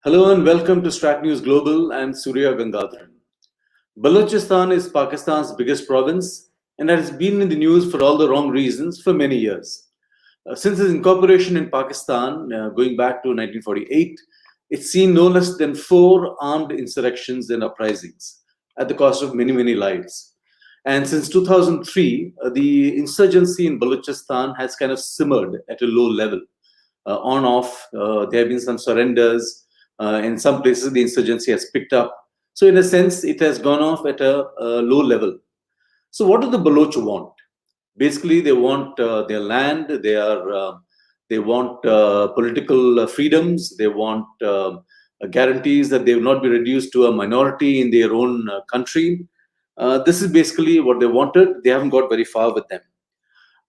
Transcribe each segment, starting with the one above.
Hello and welcome to StratNews Global. I'm Surya Gangadharan. Balochistan is Pakistan's biggest province and has been in the news for all the wrong reasons for many years. Since its incorporation in Pakistan, going back to 1948, it's seen no less than 4 armed insurrections and uprisings at the cost of many, many lives. And since 2003, the insurgency in Balochistan has kind of simmered at a low level, on off. There have been some surrenders. In some places, the insurgency has picked up. So in a sense, it has gone off at a low level. So what do the Baloch want? Basically, they want their land. They want political freedoms. They want guarantees that they will not be reduced to a minority in their own country. This is basically what they wanted. They haven't got very far with them.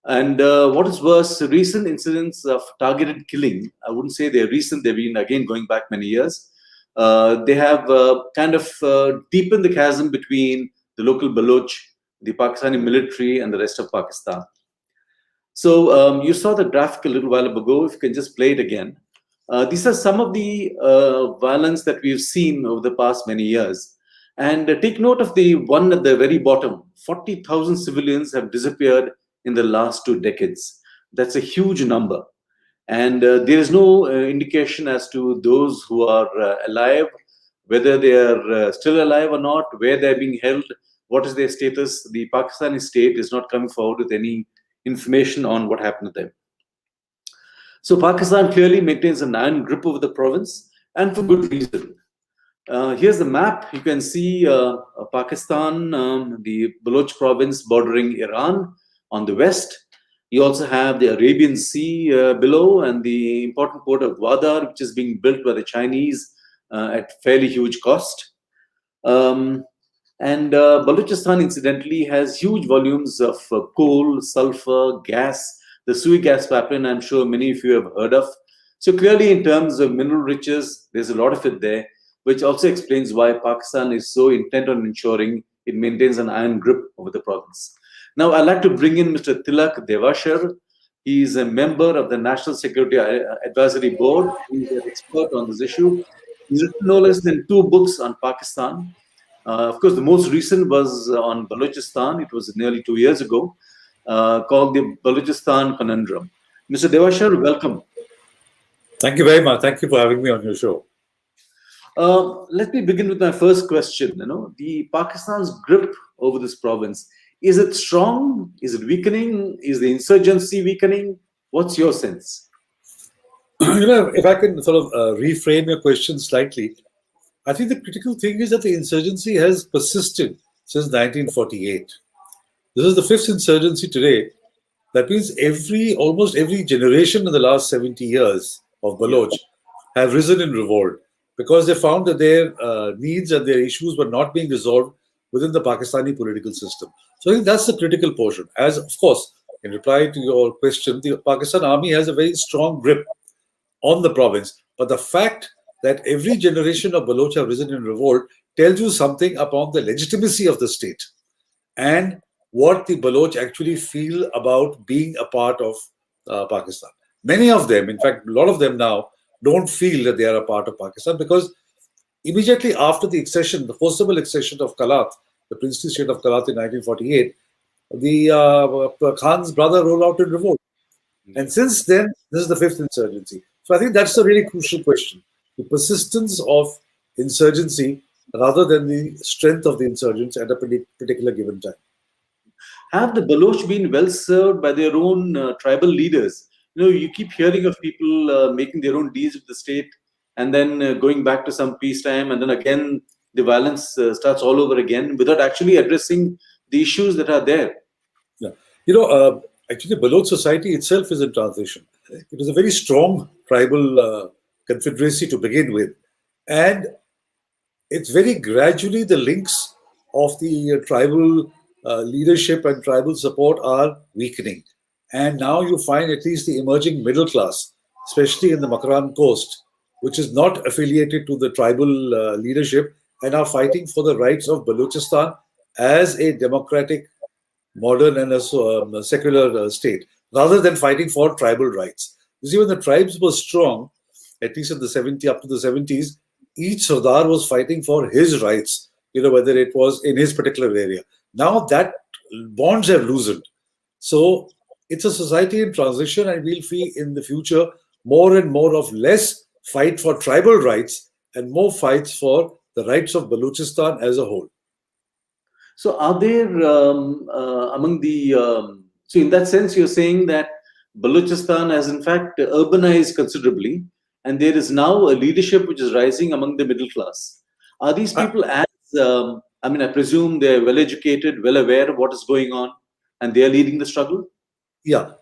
And what is worse, recent incidents of targeted killing, I wouldn't say they're recent, they've been again going back many years. They have kind of deepened the chasm between the local Baloch, the Pakistani military, and the rest of Pakistan. So you saw the graphic a little while ago. If you can just play it again. These are some of the violence that we've seen over the past many years. And take note of the one at the very bottom. 40,000 civilians have disappeared in the last 2 decades. That's a huge number. And there is no indication as to those who are alive, whether they are still alive or not, where they're being held, what is their status. The Pakistani state is not coming forward with any information on what happened to them. So Pakistan clearly maintains an iron grip over the province, and for good reason. Here's the map. You can see Pakistan, the Baloch province bordering Iran on the west. You also have the Arabian Sea below, and the important port of Gwadar, which is being built by the Chinese at fairly huge cost. And Balochistan, incidentally, has huge volumes of coal, sulfur, gas, the Surya gas pipeline, I'm sure many of you have heard of. So clearly, in terms of mineral riches, there's a lot of it there, which also explains why Pakistan is so intent on ensuring it maintains an iron grip over the province. Now, I'd like to bring in Mr. Tilak Devasher. He is a member of the National Security Advisory Board. He's an expert on this issue. He's written no less than 2 books on Pakistan. Of course, the most recent was on Balochistan. It was nearly 2 years ago, called the Balochistan Conundrum. Mr. Devasher, welcome. Thank you very much. Thank you for having me on your show. Let me begin with my first question. The Pakistan's grip over this province, is it strong? Is it weakening? Is the insurgency weakening? What's your sense? If I can sort of reframe your question slightly, I think the critical thing is that the insurgency has persisted since 1948. This is the 5th insurgency today. That means almost every generation in the last 70 years of Baloch have risen in revolt because they found that their needs and their issues were not being resolved within the Pakistani political system. So I think that's the critical portion. As, of course, in reply to your question, the Pakistan army has a very strong grip on the province. But the fact that every generation of Baloch have risen in revolt tells you something upon the legitimacy of the state and what the Baloch actually feel about being a part of Pakistan. Many of them, in fact, a lot of them now, don't feel that they are a part of Pakistan because immediately after the accession, the forcible accession of Kalat, the princely state of Kalat in 1948, the Khan's brother rolled out in revolt. And since then, this is the 5th insurgency. So I think that's a really crucial question. The persistence of insurgency rather than the strength of the insurgents at a particular given time. Have the Baloch been well served by their own tribal leaders? You keep hearing of people making their own deals with the state and then going back to some peacetime, and then again the violence starts all over again without actually addressing the issues that are there. Yeah, actually, Baloch society itself is in transition. It is a very strong tribal confederacy to begin with, and it's very gradually the links of the tribal leadership and tribal support are weakening. And now you find at least the emerging middle class, especially in the Makran coast, which is not affiliated to the tribal leadership and are fighting for the rights of Balochistan as a democratic, modern and a secular state, rather than fighting for tribal rights. You see, when the tribes were strong, at least in the 70s, up to the 70s, each Sardar was fighting for his rights, whether it was in his particular area. Now that bonds have loosened. So it's a society in transition, and we'll see in the future more and more of less fight for tribal rights and more fights for the rights of Balochistan as a whole. So are there among the so in that sense you're saying that Balochistan has in fact urbanized considerably, and there is now a leadership which is rising among the middle class. Are these people as I presume they're well educated, well aware of what is going on, and they are leading the struggle? Yeah,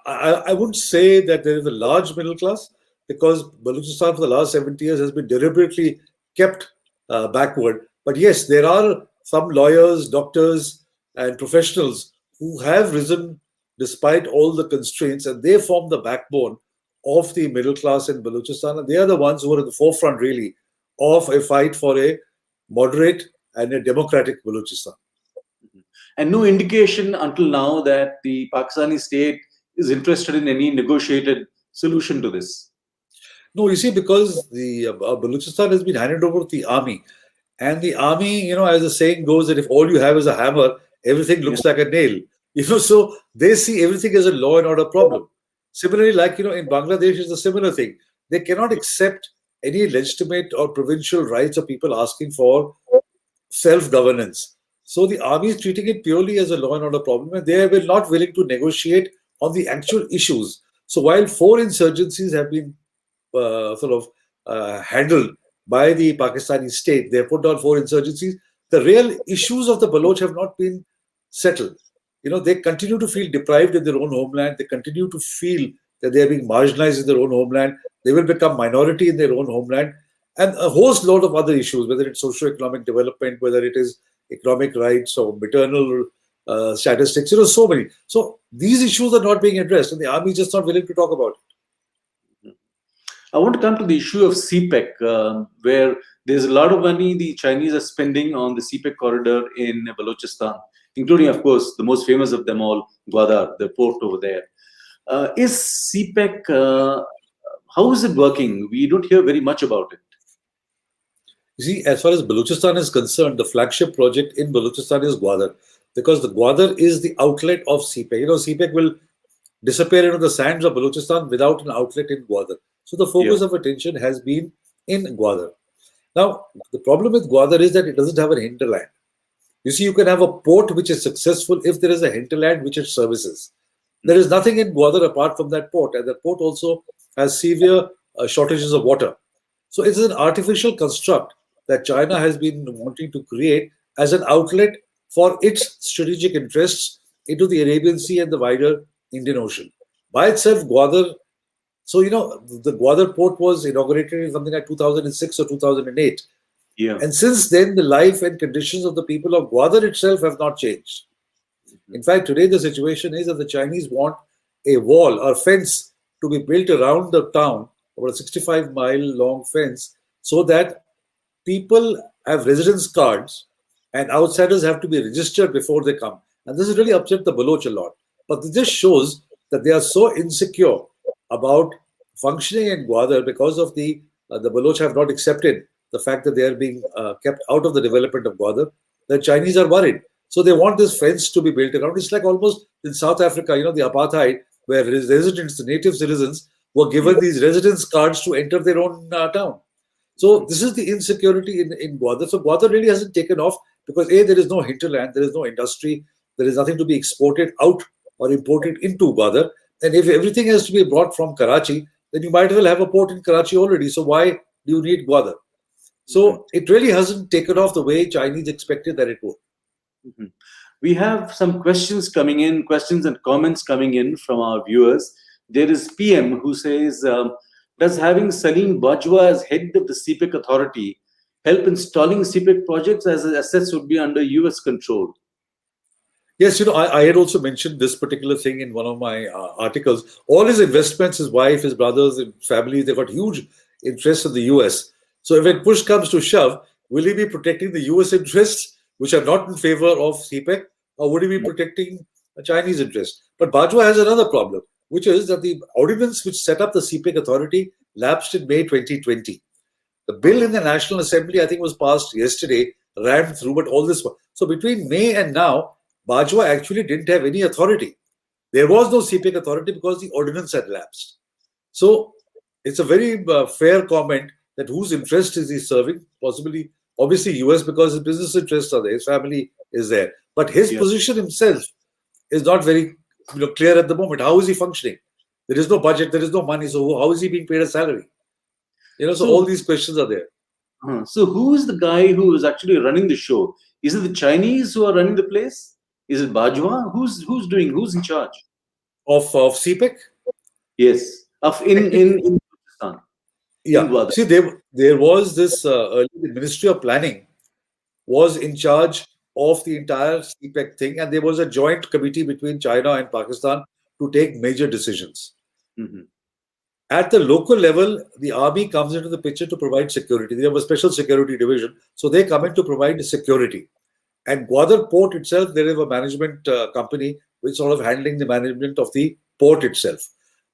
I wouldn't say that there is a large middle class, because Balochistan for the last 70 years has been deliberately kept backward. But yes, there are some lawyers, doctors, and professionals who have risen despite all the constraints, and they form the backbone of the middle class in Balochistan. And they are the ones who are at the forefront, really, of a fight for a moderate and a democratic Balochistan. And no indication until now that the Pakistani state is interested in any negotiated solution to this. No, you see, because the Balochistan has been handed over to the army. And the army, as the saying goes, that if all you have is a hammer, everything looks like a nail. So they see everything as a law and order problem. Similarly, like, in Bangladesh is a similar thing. They cannot accept any legitimate or provincial rights of people asking for self-governance. So the army is treating it purely as a law and order problem, and they are not willing to negotiate on the actual issues. So while 4 insurgencies have been handled by the Pakistani state, they have put down 4 insurgencies, the real issues of the Baloch have not been settled. They continue to feel deprived in their own homeland. They continue to feel that they are being marginalized in their own homeland. They will become minority in their own homeland. And a host lot of other issues, whether it's socio-economic development, whether it is economic rights or maternal statistics, so many. So these issues are not being addressed, and the army is just not willing to talk about it. I want to come to the issue of CPEC, where there's a lot of money the Chinese are spending on the CPEC corridor in Balochistan, including, of course, the most famous of them all, Gwadar, the port over there. Is CPEC, how is it working? We don't hear very much about it. You see, as far as Balochistan is concerned, the flagship project in Balochistan is Gwadar, because the Gwadar is the outlet of CPEC. CPEC will disappear into the sands of Balochistan without an outlet in Gwadar. So the focus of attention has been in Gwadar. Now, the problem with Gwadar is that it doesn't have an hinterland. You see, you can have a port which is successful if there is a hinterland which it services. There is nothing in Gwadar apart from that port, and that port also has severe shortages of water. So it is an artificial construct that China has been wanting to create as an outlet for its strategic interests into the Arabian Sea and the wider Indian Ocean. By itself, Gwadar, the Gwadar port was inaugurated in something like 2006 or 2008. Yeah. And since then, the life and conditions of the people of Gwadar itself have not changed. In fact, today the situation is that the Chinese want a wall or fence to be built around the town, about a 65-mile long fence, so that people have residence cards and outsiders have to be registered before they come. And this has really upset the Baloch a lot. But this shows that they are so insecure about functioning in Gwadar because of the Baloch have not accepted the fact that they are being kept out of the development of Gwadar. The Chinese are worried. So they want this fence to be built around. It's like almost in South Africa, the apartheid, where residents, the native citizens, were given these residence cards to enter their own town. So this is the insecurity in Gwadar. So Gwadar really hasn't taken off because A, there is no hinterland, there is no industry, there is nothing to be exported out or imported into Gwadar. And if everything has to be brought from Karachi, then you might as well have a port in Karachi already. So why do you need Gwadar? So it really hasn't taken off the way Chinese expected that it would. Mm-hmm. We have some questions and comments coming in from our viewers. There is PM who says, does having Salim Bajwa as head of the CPEC authority help in stalling CPEC projects as assets would be under US control? Yes, I had also mentioned this particular thing in one of my articles. All his investments, his wife, his brothers, and family, they've got huge interests in the US. So if when push comes to shove, will he be protecting the US interests, which are not in favor of CPEC, or would he be protecting a Chinese interest? But Bajwa has another problem, which is that the ordinance which set up the CPEC authority lapsed in May 2020. The bill in the National Assembly, I think, was passed yesterday, ran through, but all this. So between May and now, Bajwa actually didn't have any authority. There was no CPEC authority because the ordinance had lapsed. So it's a very fair comment that whose interest is he serving? Possibly, obviously, US because his business interests are there, his family is there, but his position himself is not very clear at the moment. How is he functioning? There is no budget, there is no money, so how is he being paid a salary? So all these questions are there. So who is the guy who is actually running the show? Is it the Chinese who are running the place? Is it Bajwa? Who's in charge? Of CPEC? Yes. In Pakistan. Yeah. See, there was this earlier, the Ministry of Planning was in charge of the entire CPEC thing, and there was a joint committee between China and Pakistan to take major decisions. Mm-hmm. At the local level, the army comes into the picture to provide security. They have a special security division, so they come in to provide security. And Gwadar port itself, there is a management company which is sort of handling the management of the port itself.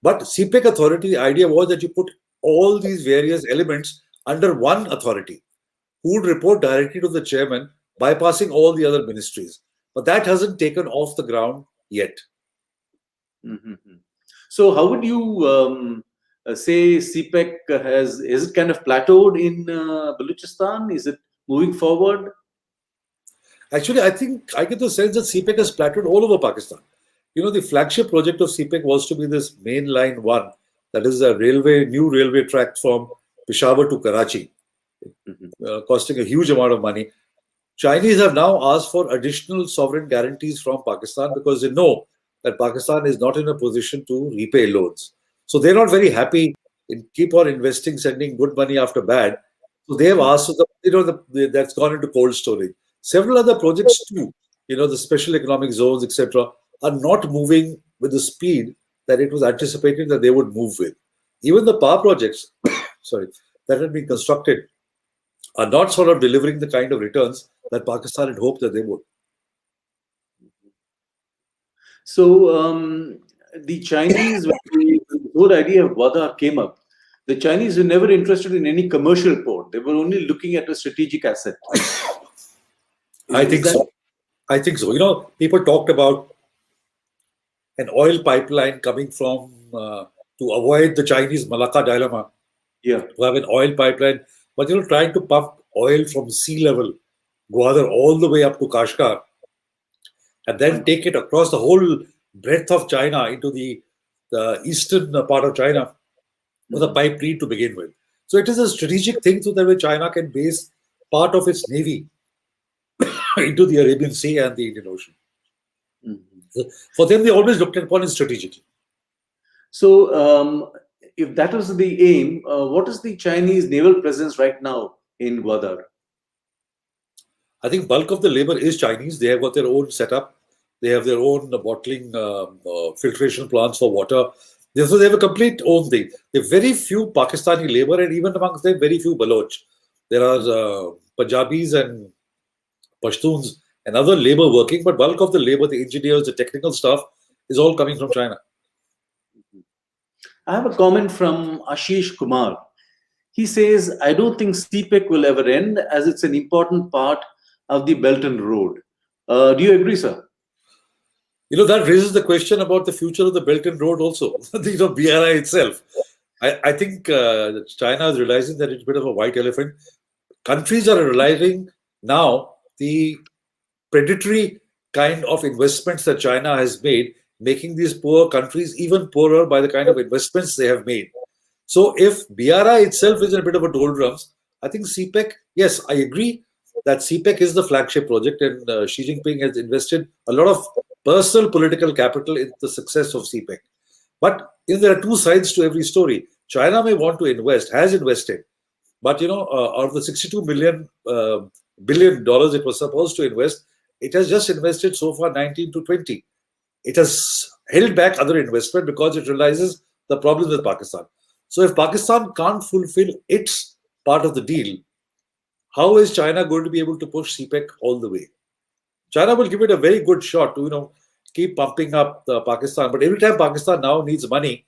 But CPEC authority, the idea was that you put all these various elements under one authority who would report directly to the chairman, bypassing all the other ministries. But that hasn't taken off the ground yet. Mm-hmm. So how would you say CPEC is it kind of plateaued in Balochistan? Is it moving forward? Actually, I think I get the sense that CPEC has plateaued all over Pakistan. The flagship project of CPEC was to be this main line one, that is a new railway track from Peshawar to Karachi, costing a huge amount of money. Chinese have now asked for additional sovereign guarantees from Pakistan because they know that Pakistan is not in a position to repay loans. So they're not very happy in keep on investing, sending good money after bad. So they have asked, that's gone into cold storage. Several other projects too, the special economic zones, etc., are not moving with the speed that it was anticipated that they would move with. Even the power projects, that had been constructed are not sort of delivering the kind of returns that Pakistan had hoped that they would. So the Chinese, when the whole idea of Gwadar came up, the Chinese were never interested in any commercial port. They were only looking at a strategic asset. I think so. People talked about an oil pipeline coming from to avoid the Chinese Malacca dilemma. Yeah. To have an oil pipeline, but trying to pump oil from sea level, Gwadar all the way up to Kashgar, and then take it across the whole breadth of China into the eastern part of China was a pipe dream to begin with. So it is a strategic thing so that way China can base part of its navy into the Arabian Sea and the Indian Ocean. Mm-hmm. For them, they always looked upon it strategically. So if that was the aim, what is the Chinese naval presence right now in Gwadar? I think bulk of the labor is Chinese. They have got their own setup. They have their own bottling, filtration plants for water. So they have a complete own thing. There are very few Pakistani labor, and even amongst them, very few Baloch. There are Punjabis and Pashtuns and other labor working, but bulk of the labor, the engineers, the technical staff, is all coming from China. I have a comment from Ashish Kumar. He says, I don't think CPEC will ever end as it's an important part of the Belt and Road. Do you agree, sir? That raises the question about the future of the Belt and Road also. BRI itself. I think China is realizing that it's a bit of a white elephant. Countries are realizing now the predatory kind of investments that China has made, making these poor countries even poorer by the kind of investments they have made. So if BRI itself is in a bit of a doldrums, I think CPEC, yes, I agree that CPEC is the flagship project, and Xi Jinping has invested a lot of personal political capital in the success of CPEC. But there are two sides to every story. China may want to invest, has invested, but out of the $62 billion it was supposed to invest, it has just invested so far 19 to 20. It has held back other investment because it realizes the problems with Pakistan. So if Pakistan can't fulfill its part of the deal, how is China going to be able to push CPEC all the way? China will give it a very good shot to keep pumping up Pakistan. But every time Pakistan now needs money,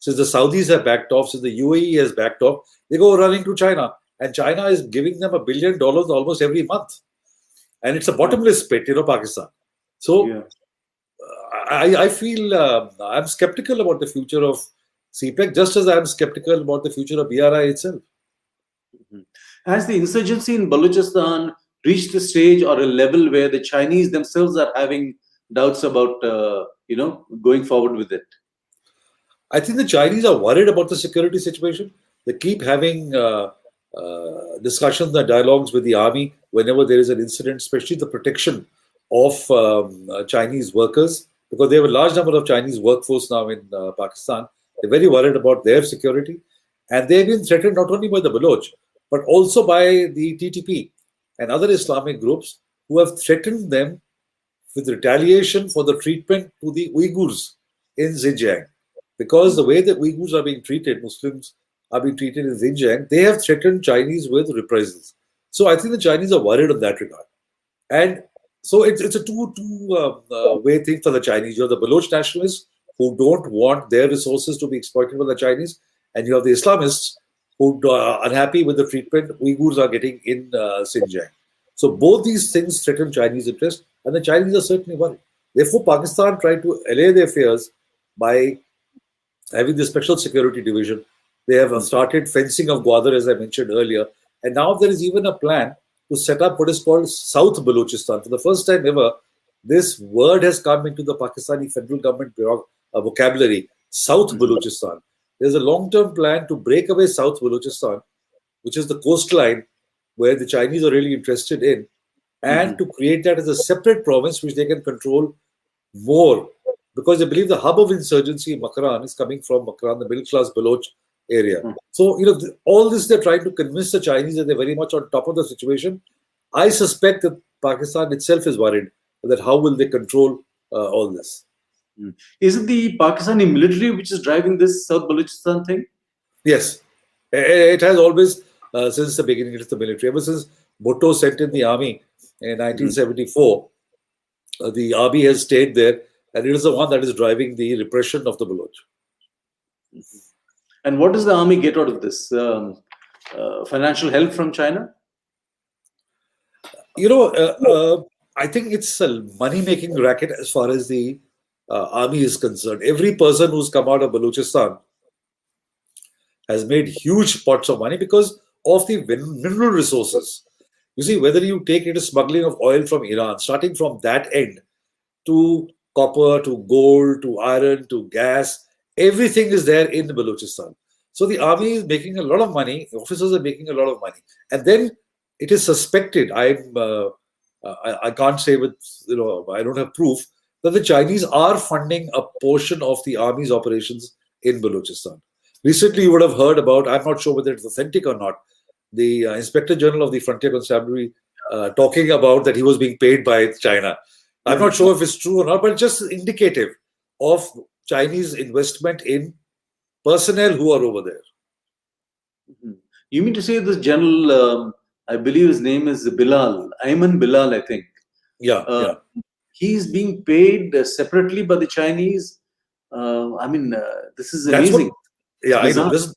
since the Saudis have backed off, since the UAE has backed off, they go running to China. And China is giving them $1 billion almost every month. And it's a bottomless pit, Pakistan. So Yeah. I feel I'm skeptical about the future of CPEC, just as I'm skeptical about the future of BRI itself. Has the insurgency in Balochistan reached a stage or a level where the Chinese themselves are having doubts about, going forward with it? I think the Chinese are worried about the security situation. They keep having discussions and dialogues with the army whenever there is an incident, especially the protection of Chinese workers, because they have a large number of Chinese workforce now in Pakistan. They're very worried about their security. And they've been threatened not only by the Baloch, but also by the TTP and other Islamic groups who have threatened them with retaliation for the treatment to the Uyghurs in Xinjiang. Because the way that Uyghurs are being treated, Muslims are being treated in Xinjiang, they have threatened Chinese with reprisals. So I think the Chinese are worried in that regard. And so it's a two-way thing for the Chinese. You have the Baloch nationalists who don't want their resources to be exploited by the Chinese, and you have the Islamists who are unhappy with the treatment Uyghurs are getting in Xinjiang. So both these things threaten Chinese interest, and the Chinese are certainly worried. Therefore, Pakistan tried to allay their fears by having the special security division. They have started fencing of Gwadar, as I mentioned earlier, and now there is even a plan to set up what is called South Balochistan. For the first time ever, this word has come into the Pakistani federal government vocabulary, South Balochistan. There's a long-term plan to break away South Balochistan, which is the coastline where the Chinese are really interested in, and to create that as a separate province which they can control more, because they believe the hub of insurgency in Makran is coming from Makran, the middle-class Baloch area. So, all this they're trying to convince the Chinese that they're very much on top of the situation. I suspect that Pakistan itself is worried that how will they control all this. Is it the Pakistani military which is driving this South Balochistan thing? Yes. It has always, since the beginning, it's the military. Ever since Bhutto sent in the army in 1974, the army has stayed there, and it is the one that is driving the repression of the Baloch. And what does the army get out of this? Financial help from China? I think it's a money-making racket as far as the army is concerned. Every person who's come out of Balochistan has made huge pots of money because of the mineral resources. You see, whether you take it as smuggling of oil from Iran, starting from that end to copper, to gold, to iron, to gas, everything is there in Balochistan. So the army is making a lot of money, officers are making a lot of money. And then it is suspected, I can't say with, I don't have proof, that the Chinese are funding a portion of the army's operations in Balochistan. Recently, you would have heard about, I'm not sure whether it's authentic or not, the Inspector General of the Frontier Constabulary talking about that he was being paid by China. I'm not sure if it's true or not, but it's just indicative of Chinese investment in personnel who are over there. You mean to say this general, I believe his name is Bilal, Ayman Bilal, I think. Yeah. He's being paid separately by the Chinese. This is amazing. I know. This is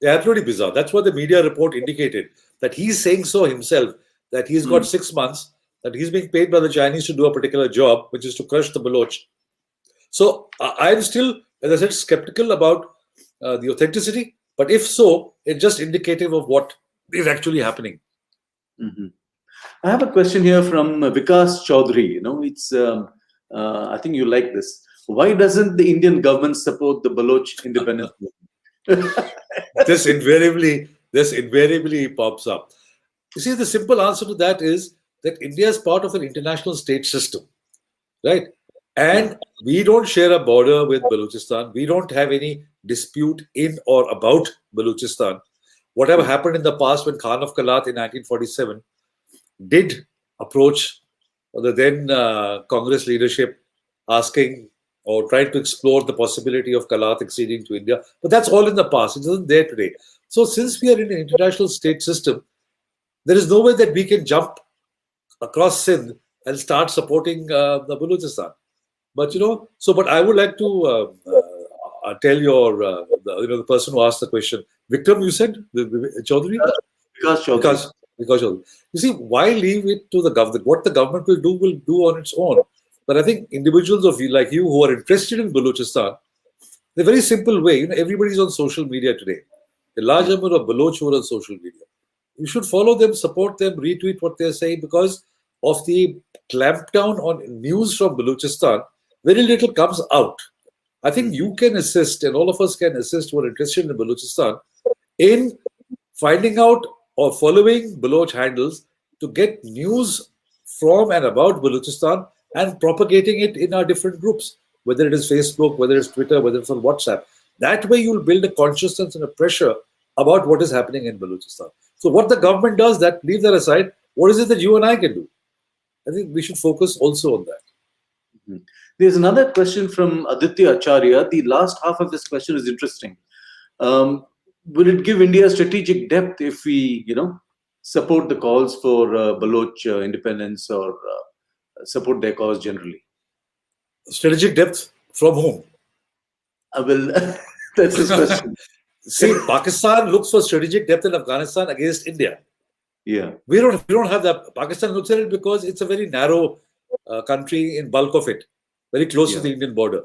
absolutely bizarre. That's what the media report indicated, that he's saying so himself, that he's got 6 months, that he's being paid by the Chinese to do a particular job, which is to crush the Baloch. So I'm still, as I said, skeptical about the authenticity. But if so, it's just indicative of what is actually happening. I have a question here from Vikas Chaudhary. It's I think you like this. Why doesn't the Indian government support the Baloch independence movement? This invariably pops up. You see, the simple answer to that is that India is part of an international state system, right? And we don't share a border with Balochistan. We don't have any dispute in or about Balochistan. Whatever happened in the past when Khan of Kalat in 1947 did approach the then Congress leadership asking or trying to explore the possibility of Kalat acceding to India. But that's all in the past. It isn't there today. So since we are in an international state system, there is no way that we can jump across Sindh and start supporting the Balochistan. But, but I would like to tell your the person who asked the question, Vikram, you said Chaudhary, Vikas Chaudhary. because Chaudhary. You see, why leave it to the government? What the government will do on its own. But I think individuals of you like you who are interested in Balochistan, in a very simple way, everybody's on social media today. A large number of Baloch who are on social media. You should follow them, support them, retweet what they're saying, because of the clampdown on news from Balochistan, very little comes out. I think you can assist, and all of us can assist who are interested in Balochistan, in finding out or following Baloch handles to get news from and about Balochistan and propagating it in our different groups, whether it is Facebook, whether it's Twitter, whether it's on WhatsApp. That way you'll build a consciousness and a pressure about what is happening in Balochistan. So what the government does, that leave that aside, what is it that you and I can do? I think we should focus also on that. Mm-hmm. There's another question from Aditya Acharya. The last half of this question is interesting. Will it give India strategic depth if we, support the calls for Baloch independence or support their cause generally? Strategic depth from whom? That's his question. See, Pakistan looks for strategic depth in Afghanistan against India. Yeah, we don't have that. Pakistan looks at it because it's a very narrow country in bulk of it, very close to the Indian border.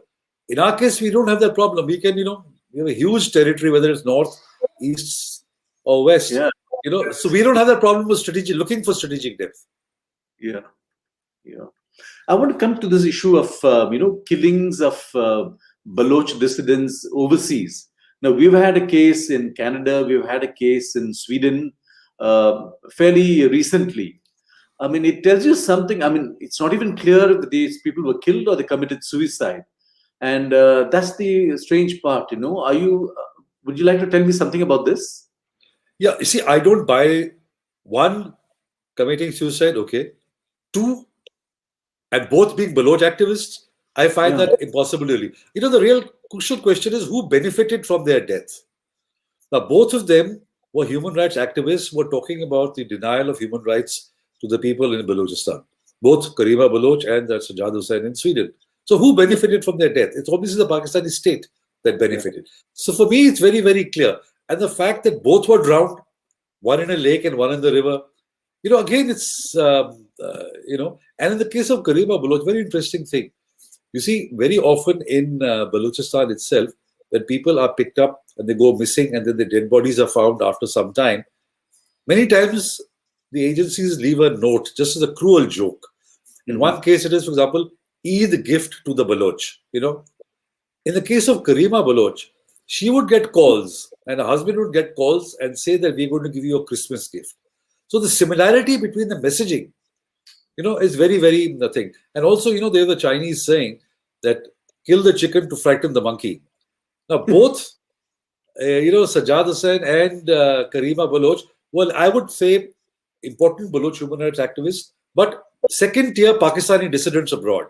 In our case, we don't have that problem. We can, we have a huge territory, whether it's north, east, or west. Yeah. So we don't have that problem with looking for strategic depth. Yeah. I want to come to this issue of killings of Baloch dissidents overseas. Now, we've had a case in Canada, we've had a case in Sweden fairly recently. I mean, it tells you something. I mean, it's not even clear if these people were killed or they committed suicide. And that's the strange part, would you like to tell me something about this? Yeah, you see, I don't buy one, committing suicide, okay. Two, and both being Baloch activists, I find that impossible really. The real crucial question is who benefited from their death. Now, both of them were human rights activists who were talking about the denial of human rights to the people in Balochistan. Both Karima Baloch and Sajjad Hussain in Sweden. So who benefited from their death? It's obviously the Pakistani state that benefited. So for me, it's very, very clear. And the fact that both were drowned, one in a lake and one in the river, again, it's, and in the case of Karima Baloch, very interesting thing. You see, very often in Balochistan itself, when people are picked up and they go missing and then the dead bodies are found after some time, many times the agencies leave a note just as a cruel joke. In one case, it is, for example, Eid gift to the Baloch. In the case of Karima Baloch, she would get calls and her husband would get calls and say that we're going to give you a Christmas gift. So the similarity between the messaging, is very, very nothing. And also, there's the Chinese saying that kill the chicken to frighten the monkey. Now, both, Sajjad Hussain and Karima Baloch, well, I would say important Baloch human rights activists, but second-tier Pakistani dissidents abroad.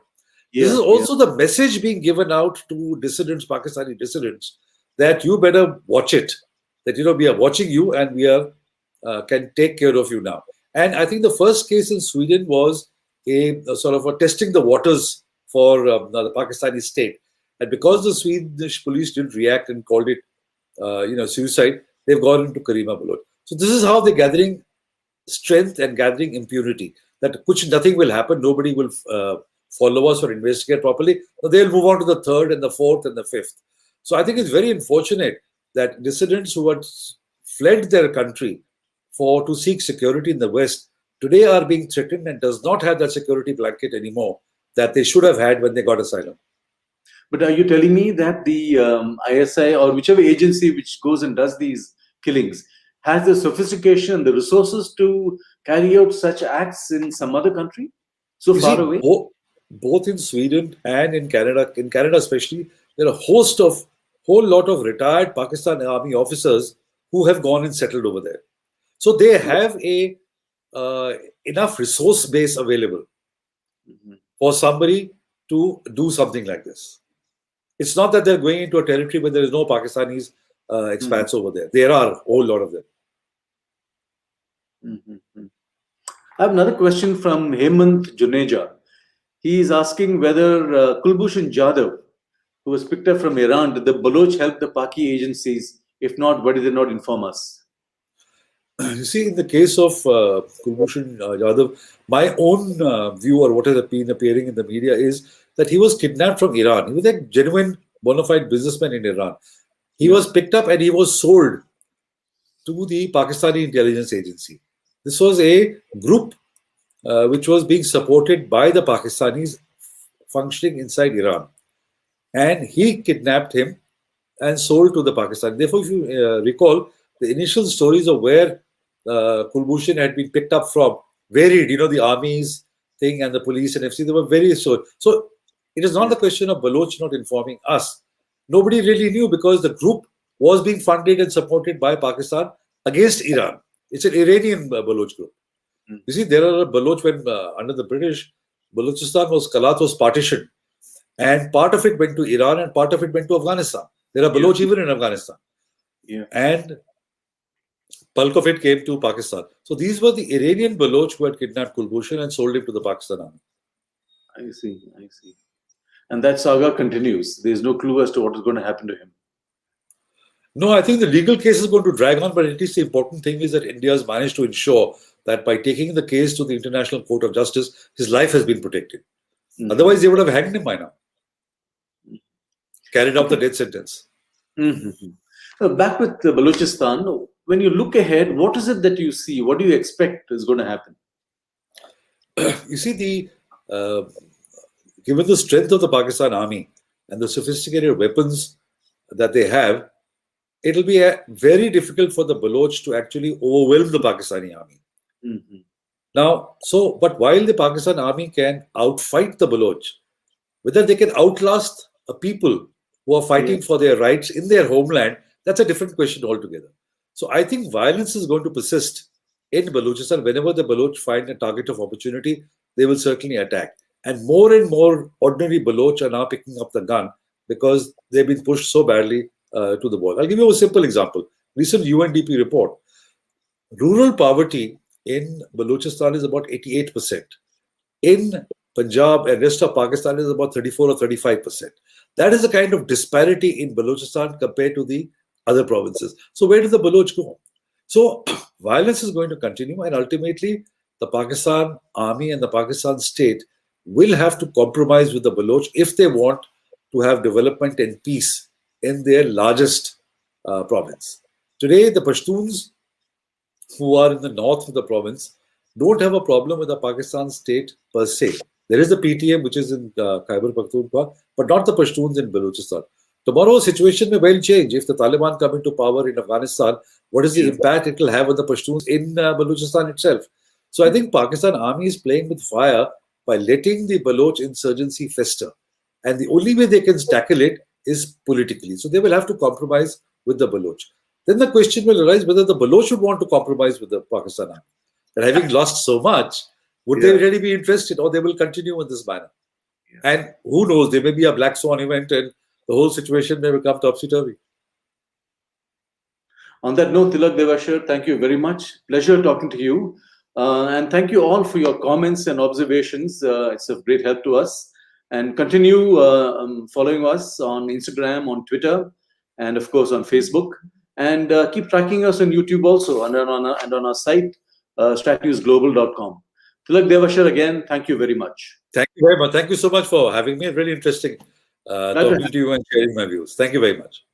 This is also the message being given out to dissidents, Pakistani dissidents, that you better watch it. That, we are watching you and we are can take care of you now. And I think the first case in Sweden was a sort of a testing the waters for the Pakistani state. And because the Swedish police didn't react and called it, suicide, they've gone into Karima Baloch. So this is how they're gathering strength and gathering impunity. That nothing will happen. Nobody will follow us or investigate properly. They'll move on to the third and the fourth and the fifth. So I think it's very unfortunate that dissidents who had fled their country to seek security in the West today are being threatened and does not have that security blanket anymore that they should have had when they got asylum. But are you telling me that the ISI or whichever agency which goes and does these killings has the sophistication and the resources to carry out such acts in some other country far away? Both in Sweden and in Canada especially, there are a whole lot of retired Pakistan Army officers who have gone and settled over there. So they have enough resource base available for somebody to do something like this. It's not that they're going into a territory where there is no Pakistanis expats over there. There are a whole lot of them. I have another question from Hemant Juneja. He is asking whether Kulbhushan Jadhav, who was picked up from Iran, did the Baloch help the Paki agencies? If not, why did they not inform us? You see, in the case of Kulbhushan Yadav, my own view, or what has been appearing in the media, is that he was kidnapped from Iran. He was a genuine, bona fide businessman in Iran. He was picked up and he was sold to the Pakistani intelligence agency. This was a group which was being supported by the Pakistanis functioning inside Iran. And he kidnapped him and sold to the Pakistani. Therefore, if you recall, the initial stories of where Kulbhushan had been picked up from varied, the army's thing and the police and everything, they were very sure. So it is not the question of Baloch not informing us. Nobody really knew because the group was being funded and supported by Pakistan against Iran. It's an Iranian Baloch group. You see, there are Baloch when under the British, Balochistan Kalat was partitioned. And part of it went to Iran and part of it went to Afghanistan. There are Baloch even in Afghanistan. And bulk of it came to Pakistan. So these were the Iranian Baloch who had kidnapped Kulbhushan and sold him to the Pakistan army. I see. And that saga continues. There's no clue as to what is going to happen to him. No, I think the legal case is going to drag on, but at least the important thing is that India has managed to ensure that by taking the case to the International Court of Justice, his life has been protected. Otherwise, they would have hanged him by now. Carried out the death sentence. Back with Balochistan, when you look ahead, what is it that you see? What do you expect is going to happen? You see, given the strength of the Pakistan army and the sophisticated weapons that they have, it'll be very difficult for the Baloch to actually overwhelm the Pakistani army. Now, but while the Pakistan army can outfight the Baloch, whether they can outlast a people who are fighting for their rights in their homeland, that's a different question altogether. So I think violence is going to persist in Balochistan. Whenever the Baloch find a target of opportunity, they will certainly attack. And more ordinary Baloch are now picking up the gun because they've been pushed so badly to the wall. I'll give you a simple example. Recent UNDP report. Rural poverty in Balochistan is about 88%. In Punjab and rest of Pakistan is about 34 or 35%. That is the kind of disparity in Balochistan compared to the other provinces. So where do the Baloch go? So violence is going to continue, and ultimately the Pakistan army and the Pakistan state will have to compromise with the Baloch if they want to have development and peace in their largest province. Today, the Pashtuns who are in the north of the province don't have a problem with the Pakistan state per se. There is the PTM, which is in Khyber Pakhtunkhwa, but not the Pashtuns in Balochistan. Tomorrow, situation may well change. If the Taliban come into power in Afghanistan, what is the impact it will have on the Pashtuns in Balochistan itself? So I think Pakistan army is playing with fire by letting the Baloch insurgency fester. And the only way they can tackle it is politically. So they will have to compromise with the Baloch. Then the question will arise whether the Baloch would want to compromise with the Pakistan army. That having lost so much, would they really be interested, or they will continue in this manner? And who knows, there may be a black swan event and the whole situation may become topsy-turvy. On that note, Tilak, Devasher, thank you very much. Pleasure talking to you. And thank you all for your comments and observations. It's of great help to us. And continue following us on Instagram, on Twitter, and of course on Facebook. And keep tracking us on YouTube also, and on our site, StratNewsGlobal.com. Tilak, Devasher, again, thank you very much. Thank you very much. Thank you so much for having me. Really interesting talking to you and sharing my views. Thank you very much.